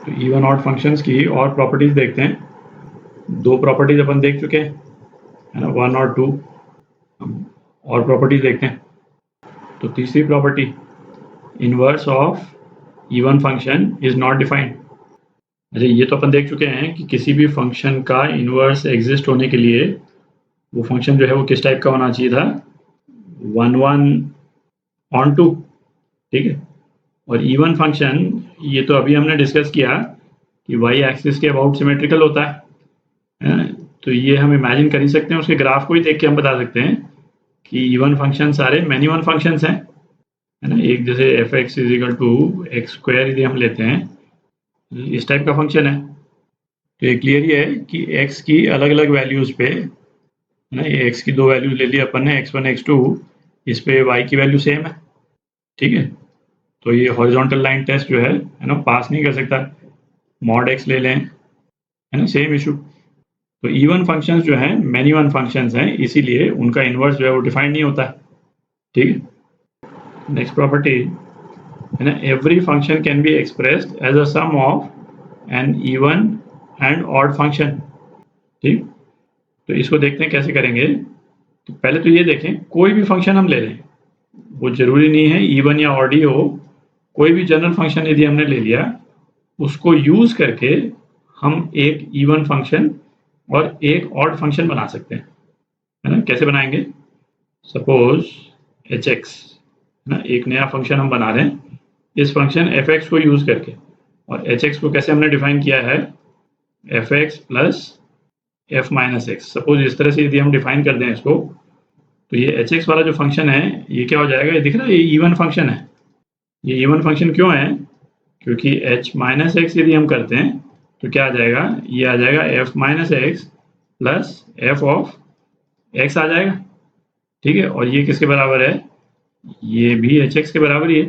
तो even odd functions की और प्रॉपर्टीज देखते हैं। दो प्रॉपर्टीज अपन देख चुके हैं, है ना, 1 और 2। और प्रॉपर्टीज देखते हैं। तो तीसरी property, inverse of even function is not defined. अच्छा, ये तो अपन देख चुके हैं कि किसी भी फंक्शन का इनवर्स एग्जिस्ट होने के लिए वो फंक्शन जो है वो किस टाइप का होना चाहिए था, 1 1 ऑन 2, ठीक है। और इवन फंक्शन, ये तो अभी हमने डिस्कस किया कि वाई एक्सिस के अबाउट सिमेट्रिकल होता है। तो ये हम इमेजिन कर ही सकते हैं, उसके ग्राफ को ही देख के हम बता सकते हैं कि इवन फंक्शन सारे मैनी वन फंक्शंस हैं, है ना। एक जैसे F X is equal to X square यदि हम लेते हैं, इस टाइप का फंक्शन है। तो ये क्लियर ही है कि x की अलग अलग वैल्यूज पे, है ना, ये x की दो वैल्यूज ले ली अपन ने, x1 x2, इस पे y की वैल्यू सेम है, ठीक है। तो ये हॉरिजॉन्टल लाइन टेस्ट जो है ना, पास नहीं कर सकता। मॉड x ले लें, है ना, सेम इशू। तो इवन फंक्शंस जो हैं मैनी वन फंक्शंस हैं, इसीलिए उनका इन्वर्स जो है वो डिफाइंड नहीं होता, ठीक है। नेक्स्ट प्रॉपर्टी, है ना, every function can be expressed as a sum of an even and odd function, ठीक। तो इसको देखते हैं कैसे करेंगे। तो पहले तो ये देखें, कोई भी फंक्शन हम ले लें, वो जरूरी नहीं है इवन या ऑड ही हो, कोई भी जनरल फंक्शन यदि हमने ले लिया, उसको यूज करके हम एक इवन फंक्शन और एक ऑड फंक्शन बना सकते हैं, है ना। कैसे बनाएंगे? सपोज एच एक्स, है ना, एक नया फंक्शन हम बना रहे हैं इस फंक्शन एफ एक्स को यूज करके। और एच एक्स को कैसे हमने डिफाइन किया है, F X plus F minus x. Suppose इस तरह से यदि हम डिफाइन कर दें इसको, तो ये एच एक्स वाला जो फंक्शन है ये क्या हो जाएगा, ये दिख रहा है, ये इवन फंक्शन है। ये इवन फंक्शन क्यों है? क्योंकि एच माइनस एक्स यदि हम करते हैं तो क्या आ जाएगा, ये आ जाएगा F minus X plus F of X आ जाएगा, ठीक है। और ये किसके बराबर है, ये भी एच एक्स के बराबर ही है,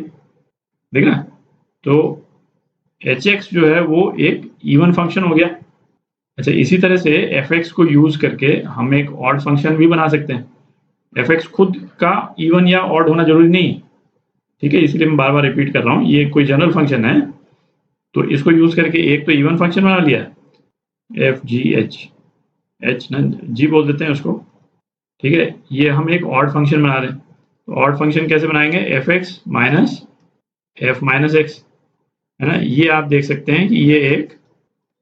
देख ना। तो एच एक्स जो है वो एक इवन फंक्शन हो गया। अच्छा, इसी तरह से एफ एक्स को यूज करके हम एक ऑड फंक्शन भी बना सकते हैं। एफ एक्स खुद का इवन या ऑड होना जरूरी नहीं, ठीक है, इसलिए मैं बार बार रिपीट कर रहा हूँ, ये कोई जनरल फंक्शन है। तो इसको यूज करके एक तो इवन फंक्शन बना लिया, एफ जी एच, एच ना जी बोल देते हैं उसको, ठीक है। ये हम एक ऑड फंक्शन बना रहे हैं। तो ऑड फंक्शन कैसे बनाएंगे, F x minus F minus x, है ना। ये आप देख सकते हैं कि ये एक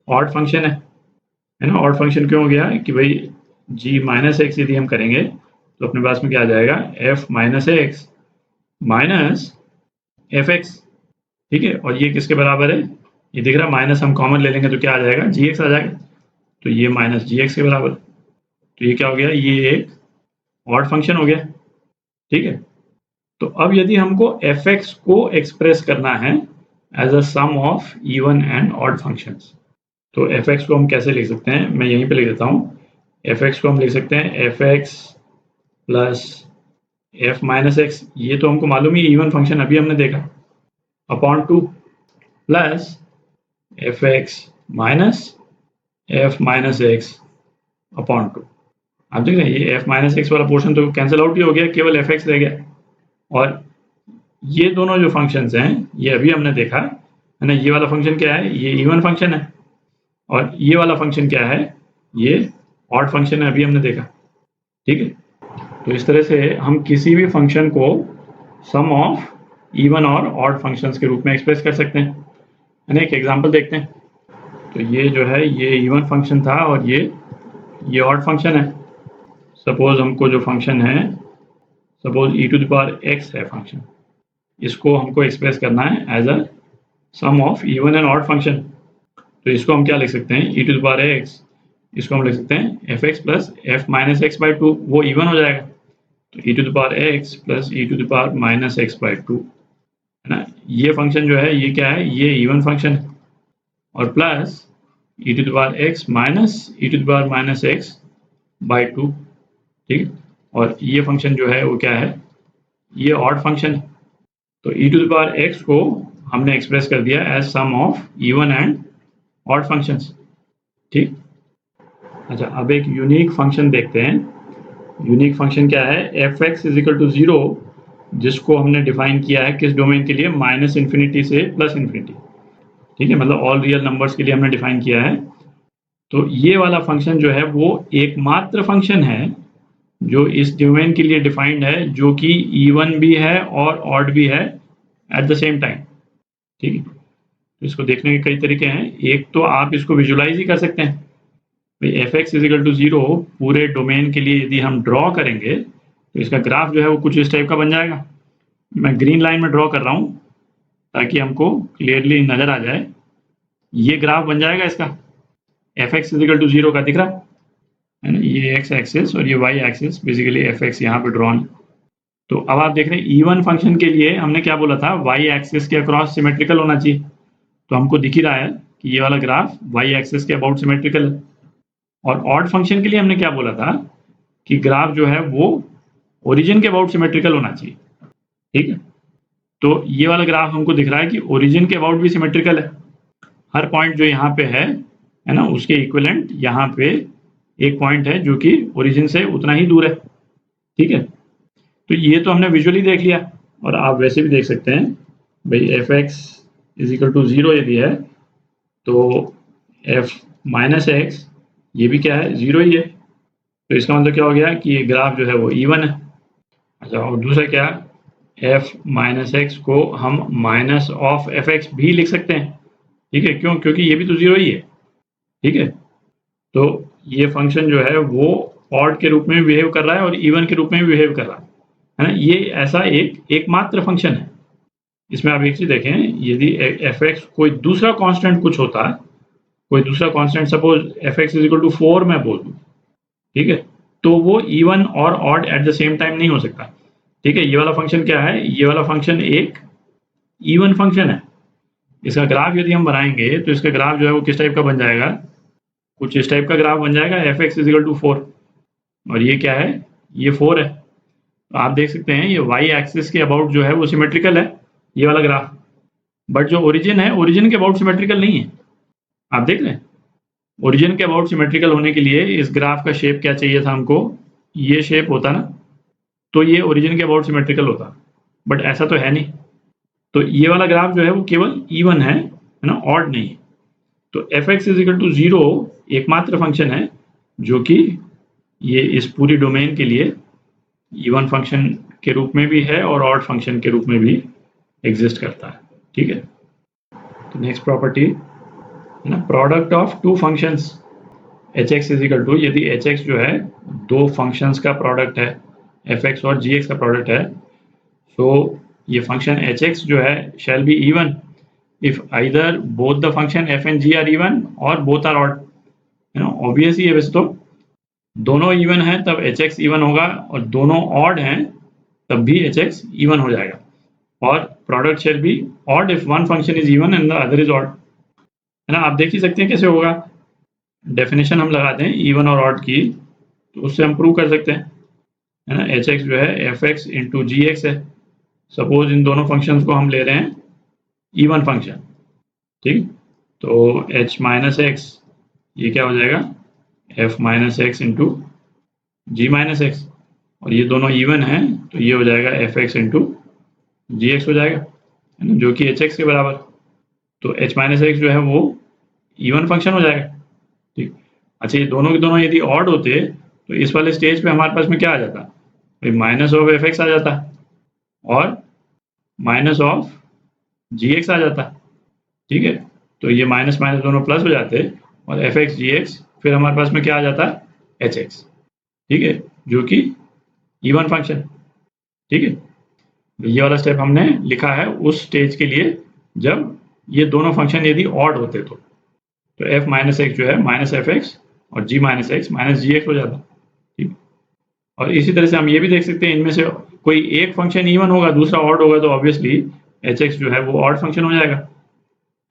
ऑड फंक्शन है ना। ऑड फंक्शन क्यों हो गया कि भाई जी माइनस एक्स यदि हम करेंगे तो अपने पास में क्या आ जाएगा, F minus x minus F x, ठीक है। और ये किसके बराबर है, ये दिख रहा है, माइनस हम कॉमन ले लेंगे तो क्या आ जाएगा, जी एक्स आ जाएगा। तो ये माइनस जी एक्स के बराबर, तो ये क्या हो गया, ये एक ऑड फंक्शन हो गया, ठीक है। तो अब यदि हमको एफ एक्स को एक्सप्रेस करना है as a sum of even and odd functions, तो एफ एक्स को हम कैसे लिख सकते हैं, मैं यहीं पे लिख देता हूँ। एफ एक्स को हम लिख सकते हैं F X plus F minus x, ये तो हमको मालूम ही इवन फंक्शन अभी हमने देखा, upon 2 plus F x minus F minus X upon 2। आप देख रहे हैं ये एफ माइनस एक्स वाला पोर्शन तो कैंसिल आउट ही हो गया, केवल एफ एक्स रह गया। और ये दोनों जो फंक्शंस हैं ये अभी हमने देखा, है ना। ये वाला फंक्शन क्या है, ये इवन फंक्शन है, और ये वाला फंक्शन क्या है, ये ऑड फंक्शन है, अभी हमने देखा, ठीक है। तो इस तरह से हम किसी भी फंक्शन को सम ऑफ इवन और ऑड फंक्शंस के रूप में एक्सप्रेस कर सकते हैं, है ना। एक एग्जांपल देखते हैं। तो ये जो है ये इवन फंक्शन था और ये ऑड फंक्शन है। सपोज हमको जो फंक्शन है, suppose E to the power X है फंक्शन, इसको हमको एक्सप्रेस करना है as a sum of even and odd function. तो इसको हम क्या लिख सकते हैं, E to the power X, इसको हम लिख सकते हैं F X plus F minus X by 2, वो इवन हो जाएगा। तो E to the power X plus E to the power minus X by 2, है ना। ये फंक्शन जो है ये क्या है, ये इवन फंक्शन है। और plus E to the power X minus E to the power minus X by 2, ठीक है। और ये फंक्शन जो है वो क्या है, ये ऑड फंक्शन है। तो E to the power X को हमने एक्सप्रेस कर दिया as sum of even and odd functions, ठीक। अच्छा, अब एक यूनिक फंक्शन देखते हैं। यूनिक फंक्शन क्या है, F X is equal to 0, जिसको हमने डिफाइन किया है किस डोमेन के लिए, माइनस इन्फिनिटी से प्लस इन्फिनिटी। ठीक है, मतलब ऑल रियल नंबर्स के लिए हमने डिफाइन किया है। तो ये वाला फंक्शन जो है वो एकमात्र फंक्शन है जो इस डोमेन के लिए डिफाइंड है, जो कि इवन भी है और ऑड भी है एट द सेम टाइम। ठीक है, तो इसको देखने के कई तरीके हैं। एक तो आप इसको विजुलाइज ही कर सकते हैं, भाई F X is equal to 0 पूरे डोमेन के लिए यदि हम ड्रॉ करेंगे तो इसका ग्राफ जो है वो कुछ इस टाइप का बन जाएगा। मैं ग्रीन लाइन में ड्रॉ कर रहा हूँ ताकि हमको क्लियरली नज़र आ जाए। ये ग्राफ बन जाएगा इसका, F X is equal to 0 का, दिख रहा है ना, ये एक्स एक्सिस और ये Y axis, basically F X यहाँ पे ड्रॉन। तो अब आप देख रहे हैं इवन फंक्शन के लिए हमने क्या बोला था, वाई एक्सिस के अक्रॉस सिमेट्रिकल होना चाहिए। तो हमको दिख ही रहा है कि ये वाला ग्राफ वाई एक्सिस के अबाउट सिमेट्रिकल है। और ऑड फंक्शन के लिए हमने क्या बोला था कि ग्राफ जो है वो ओरिजिन के अबाउट सिमेट्रिकल होना चाहिए। ठीक है, तो ये वाला ग्राफ हमको दिख रहा है कि ओरिजिन के अबाउट भी सिमेट्रिकल है। हर पॉइंट जो यहाँ पे है ना, उसके इक्विवेलेंट यहाँ पे एक पॉइंट है जो कि ओरिजिन से उतना ही दूर है। ठीक है, तो ये तो हमने विजुअली देख लिया, और आप वैसे भी देख सकते हैं भाई F X is equal to 0 यदि है तो एफ माइनस एक्स ये भी क्या है, 0 ही है। तो इसका मतलब क्या हो गया कि ये ग्राफ जो है वो इवन है। अच्छा, और दूसरा क्या, एफ माइनस एक्स को हम माइनस ऑफ एफ एक्स भी लिख सकते हैं। ठीक है, क्यों, क्योंकि ये भी तो 0 ही है। ठीक है, तो ये फंक्शन जो है वो ऑड के रूप में भी बिहेव कर रहा है और इवन के रूप में भी बिहेव कर रहा है ना। ये ऐसा एकमात्र फंक्शन है। इसमें आप एक चीज देखें, यदि एफ एक्स कोई दूसरा कांस्टेंट कुछ होता, कोई दूसरा constant, suppose F X is equal to 4 मैं बोल दूं, ठीक है, तो वो इवन और odd at the same time नहीं हो सकता। ठीक है, ये वाला फंक्शन क्या है, ये वाला फंक्शन एक इवन फंक्शन है। इसका ग्राफ यदि हम बनाएंगे तो इसका ग्राफ जो है वो किस टाइप का बन जाएगा, कुछ इस टाइप का ग्राफ बन जाएगा, F X is equal to 4, और ये क्या है, ये 4 है। तो आप देख सकते हैं ये वाई एक्सिस के अबाउट जो है वो सिमेट्रिकल है ये वाला ग्राफ, बट जो ओरिजिन है, ओरिजिन के अबाउट सिमेट्रिकल नहीं है। आप देख रहे हैं, ओरिजिन के अबाउट सिमेट्रिकल होने के लिए इस ग्राफ का शेप क्या चाहिए था हमको, ये शेप होता ना, तो ये ओरिजिन के अबाउट सिमेट्रिकल होता, बट ऐसा तो है नहीं। तो ये वाला ग्राफ जो है वो केवल इवन है ना, ऑड नहीं है। तो F X is equal to 0 एकमात्र फंक्शन है जो कि ये इस पूरी डोमेन के लिए इवन फंक्शन के रूप में भी है और ऑड फंक्शन के रूप में भी एग्जिस्ट करता है। ठीक है, तो नेक्स्ट प्रॉपर्टी है ना, product of two functions H X is equal to, यदि एच एक्स जो है दो फंक्शंस का प्रोडक्ट है, एफ एक्स और जी एक्स का प्रोडक्ट है, तो ये फंक्शन एच एक्स जो है shall be even if either both the function f and g are even or both are odd। Obvious ही है, वैसे तो दोनों इवन है तब एच एक्स इवन होगा, और दोनों ऑड हैं तब भी एच एक्स इवन हो जाएगा। और product shall be odd if one function is even and the other is odd, है ना। आप देख ही सकते हैं कैसे होगा, डेफिनेशन हम लगाते हैं इवन और ऑड की, तो उससे हम प्रूव कर सकते हैं, है ना। एच एक्स जो है एफ एक्स इंटू जी एक्स है। सपोज इन दोनों फंक्शंस को हम ले रहे हैं इवन फंक्शन, ठीक, तो h माइनस एक्स ये क्या हो जाएगा, f माइनस एक्स इंटू जी माइनस एक्स, और ये दोनों इवन हैं तो ये हो जाएगा एफ एक्स इंटू जी एक्स हो जाएगा, है ना, जो कि एच एक्स के बराबर। तो h माइनस एक्स जो है वो इवन फंक्शन हो जाएगा। ठीक, अच्छा, ये दोनों के दोनों यदि ऑड होते तो इस वाले स्टेज पे हमारे पास में क्या आ जाता, भाई माइनस ऑफ एफ एक्स आ जाता और माइनस ऑफ जी एक्स आ जाता। ठीक है, तो ये माइनस माइनस दोनों प्लस हो जाते और एफ एक्स जी एक्स, फिर हमारे पास में क्या आ जाता, एच एक्स। ठीक है, जो कि इवन फंक्शन। ठीक है, ये वाला स्टेप हमने लिखा है उस स्टेज के लिए जब ये दोनों फंक्शन यदि ऑड होते तो एफ माइनस एक्स जो है माइनस एफ एक्स और जी माइनस एक्स माइनस जी एक्स हो जाता। ठीक, और इसी तरह से हम ये भी देख सकते हैं इनमें से कोई एक फंक्शन इवन होगा दूसरा ऑड होगा तो ऑब्वियसली एच एक्स जो है वो ऑड फंक्शन हो जाएगा,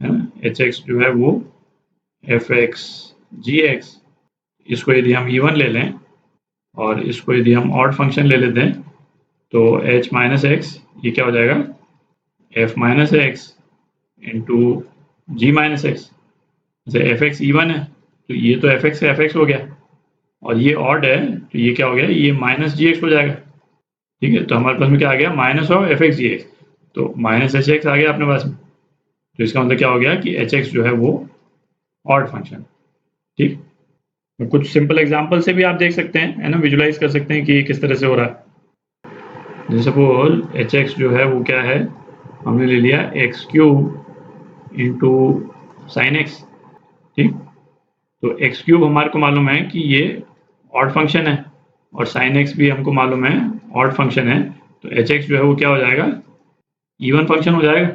है ना। एच एक्स जो है वो एफ एक्स जी एक्स, इसको यदि हम इवन ले लें और इसको यदि हम ऑड फंक्शन ले लेते हैं तो एच माइनस एक्स ये क्या हो जाएगा, एफ माइनस एक्स इंटू जी माइनस एक्स। जैसे एफ एक्स इवन है तो ये तो एफ एक्स से एफ एक्स हो गया, और ये ऑड है तो ये क्या हो गया, ये माइनस जी एक्स हो जाएगा। ठीक है, तो हमारे पास में क्या आ गया, minus of F X G X, तो माइनस एच एक्स आ गया अपने पास में। तो इसका मतलब क्या हो गया कि एच एक्स जो है वो ऑड फंक्शन। ठीक, तो कुछ सिंपल एग्जांपल से भी आप देख सकते हैं, है ना, विजुलाइज कर सकते हैं कि किस तरह से हो रहा है। जैसे सपोज एच एक्स जो है वो क्या है, हमने ले लिया x cube into sine x. ठीक, तो एक्स क्यूब हमारे को मालूम है कि ये ऑड फंक्शन है और साइन एक्स भी हमको मालूम है ऑड फंक्शन है, तो एच एक्स जो है वो क्या हो जाएगा, इवन फंक्शन हो जाएगा।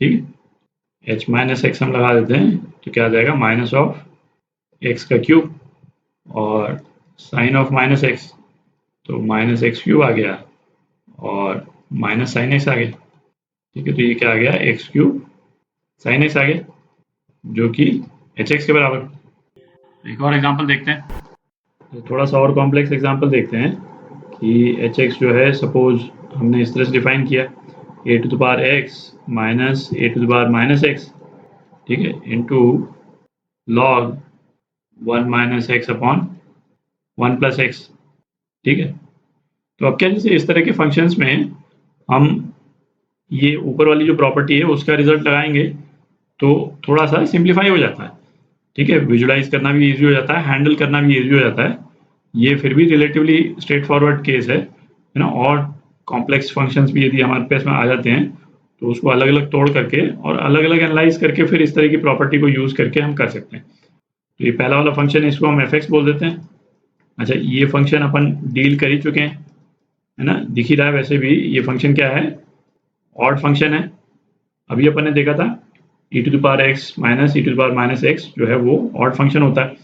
ठीक, एच माइनस एक्स हम लगा देते हैं तो क्या आ जाएगा, माइनस ऑफ एक्स का क्यूब और साइन ऑफ माइनस एक्स, तो माइनस एक्स क्यूब आ गया और माइनस साइन एक्स आ गया। ठीक है, तो ये क्या आ गया, एक्स क्यूब साइन एक्स आ गया जो कि एच एक्स के बराबर। एक और एग्जांपल देखते हैं, तो थोड़ा सा और कॉम्प्लेक्स एग्जांपल देखते हैं कि एच एक्स जो है सपोज हमने इस तरह से डिफाइन किया, A to the power X minus A to the power minus X, ठीक है, into log 1 minus X upon 1 plus X. ठीक है, तो अब क्या, जैसे इस तरह के फंक्शंस में हम ये ऊपर वाली जो प्रॉपर्टी है उसका रिजल्ट लगाएंगे तो थोड़ा सा सिंप्लीफाई हो जाता है। ठीक है, विजुलाइज करना भी इजी हो जाता है, हैंडल करना भी इजी हो जाता है। ये फिर भी रिलेटिवली स्ट्रेट फॉरवर्ड केस है ना। और कॉम्प्लेक्स फंक्शंस भी यदि हमारे पास में आ जाते हैं तो उसको अलग अलग तोड़ करके और अलग अलग एनालाइज करके फिर इस तरह की प्रॉपर्टी को यूज करके हम कर सकते हैं। तो ये पहला वाला फंक्शन है, इसको हम एफ एक्स बोल देते हैं। अच्छा, ये फंक्शन अपन डील कर ही चुके हैं, है ना, दिख ही रहा है वैसे भी। ये फंक्शन क्या है, ऑड फंक्शन है। अभी अपन ने देखा था e to the power X minus e to the power minus X जो है वो ऑड फंक्शन होता है।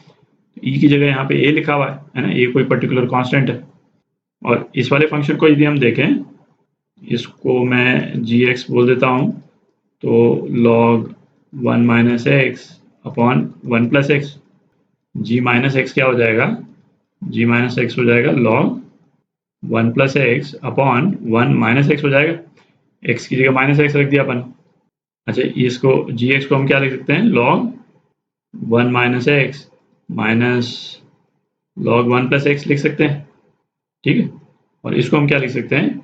e की जगह यहाँ पे a लिखा हुआ है ना, a कोई पर्टिकुलर कांस्टेंट है। और इस वाले फंक्शन को यदि हम देखें, इसको मैं जी एक्स बोल देता हूँ, तो log 1 minus X upon 1 plus X, G minus X क्या हो जाएगा, जी माइनस एक्स हो जाएगा log 1 plus X upon 1 minus X हो जाएगा। एक्स की जगह माइनस एक्स रख दिया अपन। अच्छा, इसको जी एक्स को हम क्या लिख सकते हैं, log 1 minus x minus log 1 plus x लिख सकते हैं। ठीक है, और इसको हम क्या लिख सकते हैं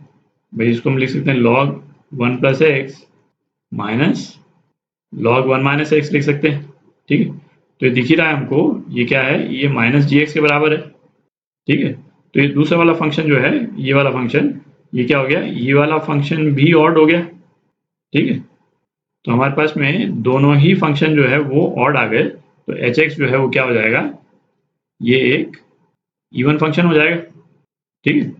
भाई, इसको हम लिख सकते हैं log 1 plus x minus log 1 minus x लिख सकते हैं। ठीक है, तो ये दिख ही रहा है हमको, ये क्या है, ये माइनस जी एक्स के बराबर है। ठीक है, तो ये दूसरा वाला फंक्शन जो है, ये वाला फंक्शन, ये क्या हो गया, ये वाला फंक्शन भी ऑड हो गया। ठीक है, तो हमारे पास में दोनों ही फंक्शन जो है वो ऑड आ गए, तो एच एक्स जो है वो क्या हो जाएगा, ये एक इवन फंक्शन हो जाएगा। ठीक है,